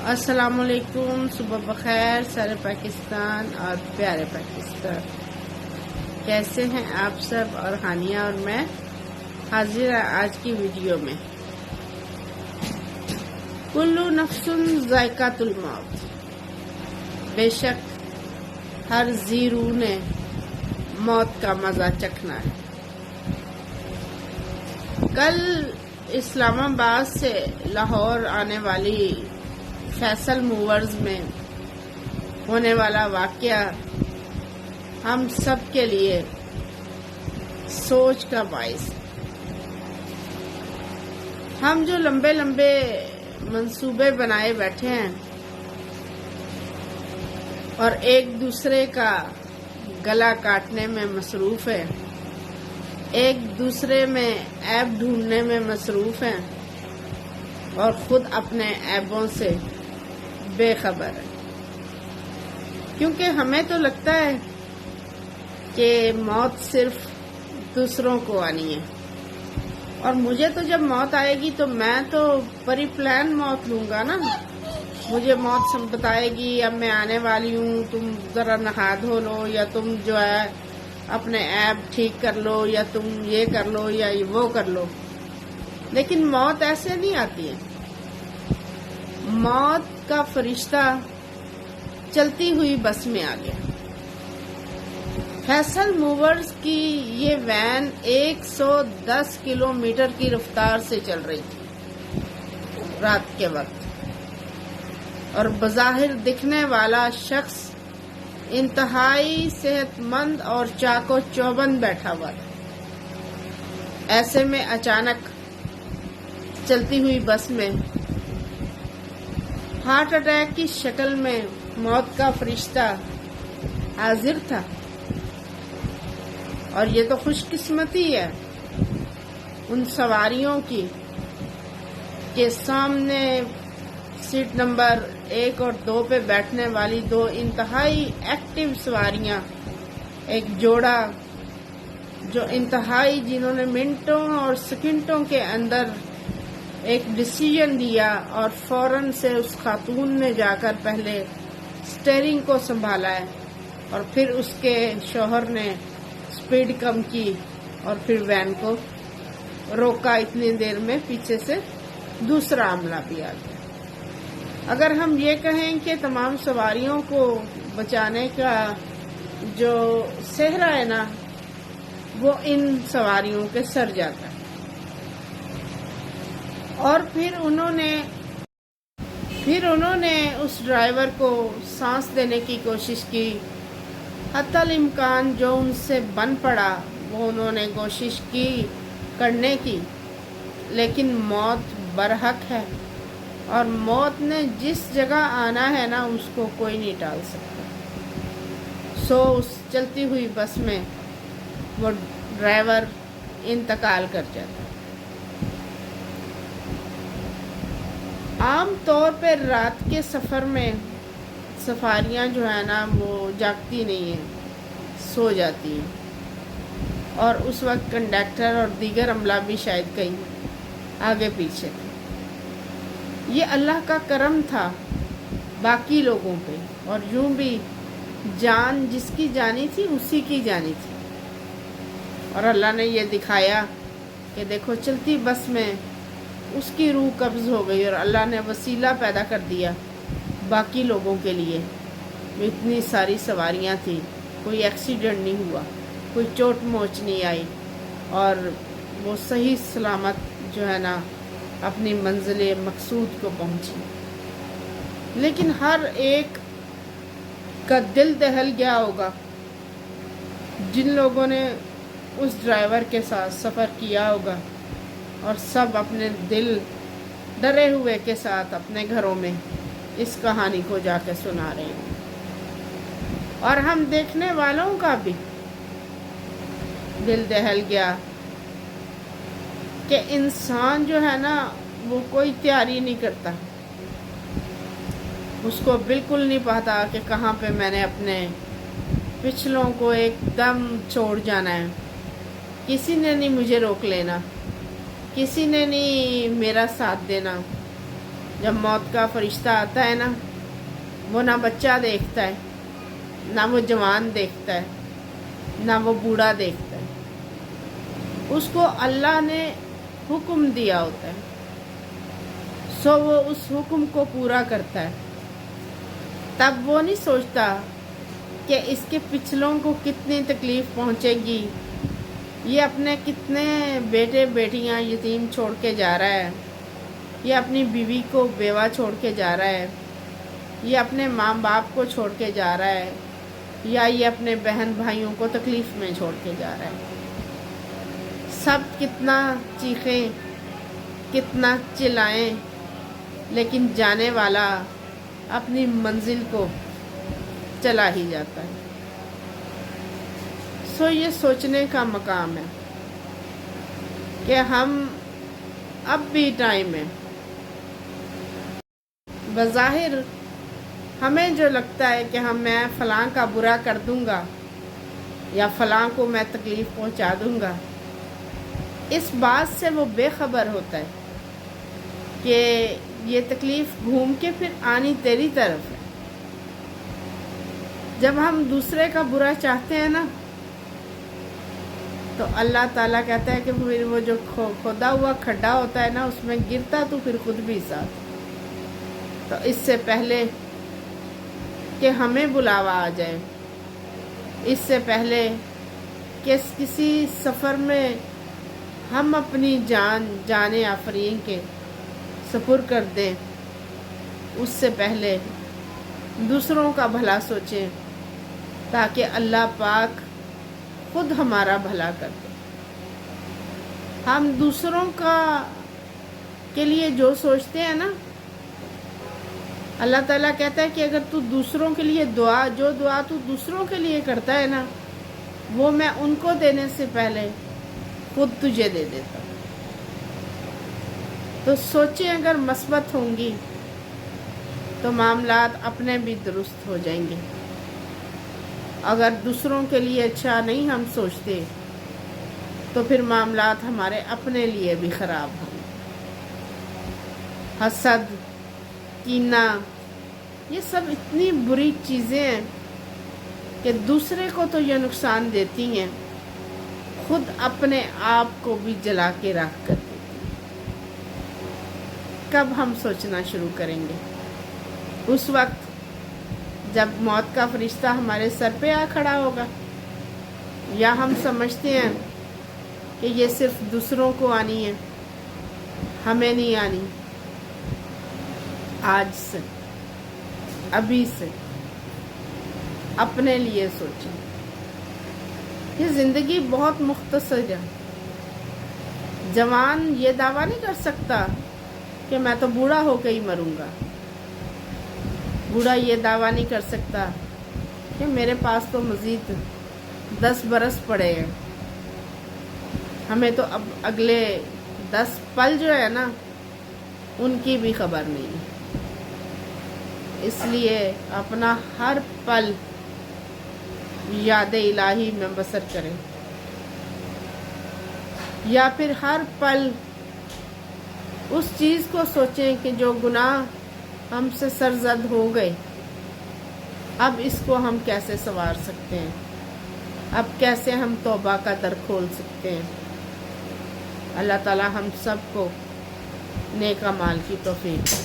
السلام علیکم، صبح بخیر سارے پاکستان اور پیارے پاکستان، کیسے ہیں آپ سب؟ اور ہانیہ اور میں حاضر ہیں آج کی ویڈیو میں۔ کلو نفس ذائقۃ الموت، بے شک ہر ذی روح نے موت کا مزہ چکھنا ہے۔ کل اسلام آباد سے لاہور آنے والی فیصل موورز میں ہونے والا واقعہ ہم سب کے لیے سوچ کا باعث۔ ہم جو لمبے لمبے منصوبے بنائے بیٹھے ہیں اور ایک دوسرے کا گلا کاٹنے میں مصروف ہیں، ایک دوسرے میں عیب ڈھونڈنے میں مصروف ہیں اور خود اپنے عیبوں سے بے خبر ہے، کیونکہ ہمیں تو لگتا ہے کہ موت صرف دوسروں کو آنی ہے، اور مجھے تو جب موت آئے گی تو میں تو پری پلان موت لوں گا نا۔ مجھے موت بتائے گی اب میں آنے والی ہوں، تم ذرا نہا دھو لو، یا تم جو ہے اپنے عیب ٹھیک کر لو، یا تم یہ کر لو یا وہ کر لو۔ لیکن موت ایسے نہیں آتی ہے۔ موت کا فرشتہ چلتی ہوئی بس میں آ گیا۔ فیصل موورز کی یہ وین 110 کلومیٹر کی رفتار سے چل رہی تھی رات کے وقت، اور بظاہر دکھنے والا شخص انتہائی صحت مند اور چاق و چوبند بیٹھا ہوا تھا۔ ایسے میں اچانک چلتی ہوئی بس میں ہارٹ اٹیک کی شکل میں موت کا فرشتہ حاضر تھا، اور یہ تو خوش قسمتی ہے ان سواریوں کی کہ سامنے سیٹ نمبر 1 اور 2 پہ بیٹھنے والی دو انتہائی ایکٹیو سواریاں، ایک جوڑا جو انتہائی جنہوں نے منٹوں اور سیکنڈوں کے اندر ایک ڈیسیژن دیا، اور فوراً سے اس خاتون نے جا کر پہلے سٹیئرنگ کو سنبھالا ہے، اور پھر اس کے شوہر نے سپیڈ کم کی اور پھر وین کو روکا۔ اتنی دیر میں پیچھے سے دوسرا عملہ بھی آ گیا۔ اگر ہم یہ کہیں کہ تمام سواریوں کو بچانے کا جو صحرا ہے نا، وہ ان سواریوں کے سر جاتا ہے۔ اور پھر انہوں نے اس ڈرائیور کو سانس دینے کی کوشش کی، حتی الامکان جو ان سے بن پڑا وہ انہوں نے کوشش کی کرنے کی، لیکن موت برحق ہے، اور موت نے جس جگہ آنا ہے نا اس کو کوئی نہیں ٹال سکتا۔ اس چلتی ہوئی بس میں وہ ڈرائیور انتقال کر جاتا۔ عام طور پہ رات کے سفر میں سفاریاں جو ہے نا وہ جاگتی نہیں ہیں، سو جاتی ہیں، اور اس وقت کنڈکٹر اور دیگر عملہ بھی شاید کہیں آگے پیچھے تھے۔ یہ اللہ کا کرم تھا باقی لوگوں پہ، اور یوں بھی جان جس کی جانی تھی اسی کی جانی تھی، اور اللہ نے یہ دکھایا کہ دیکھو چلتی بس میں اس کی روح قبض ہو گئی، اور اللہ نے وسیلہ پیدا کر دیا باقی لوگوں کے لیے۔ اتنی ساری سواریاں تھیں، کوئی ایکسیڈنٹ نہیں ہوا، کوئی چوٹ موچ نہیں آئی، اور وہ صحیح سلامت جو ہے نا اپنی منزل مقصود کو پہنچی۔ لیکن ہر ایک کا دل دہل گیا ہوگا جن لوگوں نے اس ڈرائیور کے ساتھ سفر کیا ہوگا، اور سب اپنے دل ڈرے ہوئے کے ساتھ اپنے گھروں میں اس کہانی کو جا کے سنا رہے ہیں، اور ہم دیکھنے والوں کا بھی دل دہل گیا کہ انسان جو ہے نا وہ کوئی تیاری نہیں کرتا، اس کو بالکل نہیں پتا کہ کہاں پہ میں نے اپنے پچھلوں کو ایک دم چھوڑ جانا ہے۔ کسی نے نہیں مجھے روک لینا، کسی نے نہیں میرا ساتھ دینا، جب موت کا فرشتہ آتا ہے نا، وہ نہ بچہ دیکھتا ہے، نہ وہ جوان دیکھتا ہے، نہ وہ بوڑھا دیکھتا ہے، اس کو اللہ نے حکم دیا ہوتا ہے، سو وہ اس حکم کو پورا کرتا ہے۔ تب وہ نہیں سوچتا کہ اس کے پچھلوں کو کتنی تکلیف پہنچے گی، یہ اپنے کتنے بیٹے بیٹیاں یتیم چھوڑ کے جا رہا ہے، یہ اپنی بیوی کو بیوہ چھوڑ کے جا رہا ہے، یہ اپنے ماں باپ کو چھوڑ کے جا رہا ہے، یا یہ اپنے بہن بھائیوں کو تکلیف میں چھوڑ کے جا رہا ہے۔ سب کتنا چیخیں، کتنا چلائیں، لیکن جانے والا اپنی منزل کو چلا ہی جاتا ہے۔ سو یہ سوچنے کا مقام ہے کہ ہم اب بھی ٹائم ہے۔ بظاہر ہمیں جو لگتا ہے کہ میں فلاں کا برا کر دوں گا یا فلاں کو میں تکلیف پہنچا دوں گا، اس بات سے وہ بے خبر ہوتا ہے کہ یہ تکلیف گھوم کے پھر آنی تیری طرف ہے۔ جب ہم دوسرے کا برا چاہتے ہیں نا، تو اللہ تعالیٰ کہتا ہے کہ پھر وہ جو کھودا ہوا کھڈا ہوتا ہے نا، اس میں گرتا تو پھر خود بھی ساتھ۔ تو اس سے پہلے کہ ہمیں بلاوا آ جائے، اس سے پہلے کہ کسی سفر میں ہم اپنی جان آفرین کے سپر کر دیں، اس سے پہلے دوسروں کا بھلا سوچیں تاکہ اللہ پاک خود ہمارا بھلا کر دے۔ ہم دوسروں کے لیے جو سوچتے ہیں نا، اللہ تعالیٰ کہتا ہے کہ اگر تو دوسروں کے لیے جو دعا تو دوسروں کے لیے کرتا ہے نا، وہ میں ان کو دینے سے پہلے خود تجھے دے دیتا ہوں۔ تو سوچیں اگر مثبت ہوں گی تو معاملات اپنے بھی درست ہو جائیں گے۔ اگر دوسروں کے لیے اچھا نہیں ہم سوچتے تو پھر معاملات ہمارے اپنے لیے بھی خراب ہوں گے۔ حسد، کینہ، یہ سب اتنی بری چیزیں ہیں کہ دوسرے کو تو یہ نقصان دیتی ہیں، خود اپنے آپ کو بھی جلا کے راکھ کر دیتی ہیں۔ کب ہم سوچنا شروع کریں گے؟ اس وقت جب موت کا فرشتہ ہمارے سر پہ آ کھڑا ہوگا، یا ہم سمجھتے ہیں کہ یہ صرف دوسروں کو آنی ہے، ہمیں نہیں آنی؟ آج سے، ابھی سے اپنے لیے سوچیں۔ یہ زندگی بہت مختصر ہے۔ جوان یہ دعویٰ نہیں کر سکتا کہ میں تو بوڑھا ہو کے ہی مروں گا۔ بوڑھا یہ دعویٰ نہیں کر سکتا کہ میرے پاس تو مزید 10 برس پڑے ہیں۔ ہمیں تو اب اگلے 10 پل جو ہے نا، ان کی بھی خبر نہیں ہے۔ اس لیے اپنا ہر پل یاد الہی میں بسر کریں، یا پھر ہر پل اس چیز کو سوچیں کہ جو گناہ ہم سے سرزد ہو گئے، اب اس کو ہم کیسے سنوار سکتے ہیں، اب کیسے ہم توبہ کا در کھول سکتے ہیں۔ اللہ تعالی ہم سب کو نیک اعمال کی توفیق دے۔